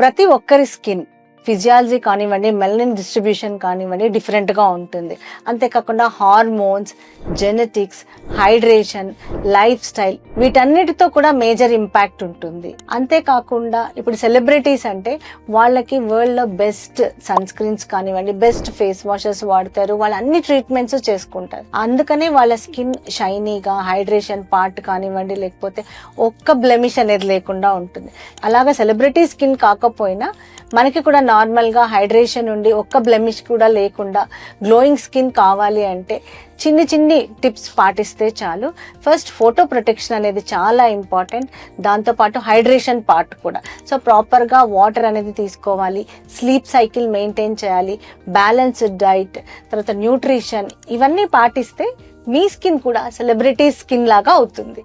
ప్రతి ఒక్కరి skin physiology కానివ్వండి, మెలనిన్ డిస్ట్రిబ్యూషన్ కానివ్వండి డిఫరెంట్గా ఉంటుంది. అంతేకాకుండా hormones, genetics, hydration, life style వీటన్నిటితో కూడా మేజర్ ఇంపాక్ట్ ఉంటుంది. అంతేకాకుండా ఇప్పుడు సెలబ్రిటీస్ అంటే వాళ్ళకి వరల్డ్లో బెస్ట్ సన్ స్క్రీన్స్ కానివ్వండి, బెస్ట్ ఫేస్ వాషెస్ వాడతారు, వాళ్ళు అన్ని ట్రీట్మెంట్స్ చేసుకుంటారు. అందుకనే వాళ్ళ స్కిన్ షైనీగా, హైడ్రేషన్ పార్ట్ కానివ్వండి, లేకపోతే ఒక్క బ్లెమిష్ అనేది లేకుండా ఉంటుంది. అలాగా సెలబ్రిటీ స్కిన్ కాకపోయినా మనకి కూడా నార్మల్గా హైడ్రేషన్ ఉండి ఒక్క బ్లెమిష్ కూడా లేకుండా గ్లోయింగ్ స్కిన్ కావాలి అంటే చిన్ని టిప్స్ పాటిస్తే చాలు. ఫస్ట్ ఫోటో ప్రొటెక్షన్ అనేది చాలా ఇంపార్టెంట్, దాంతోపాటు హైడ్రేషన్ పార్ట్ కూడా. సో ప్రాపర్గా వాటర్ అనేది తీసుకోవాలి, స్లీప్ సైకిల్ మెయింటైన్ చేయాలి, బ్యాలెన్స్డ్ డైట్, తర్వాత న్యూట్రిషన్, ఇవన్నీ పాటిస్తే మీ స్కిన్ కూడా సెలబ్రిటీ స్కిన్ లాగా అవుతుంది.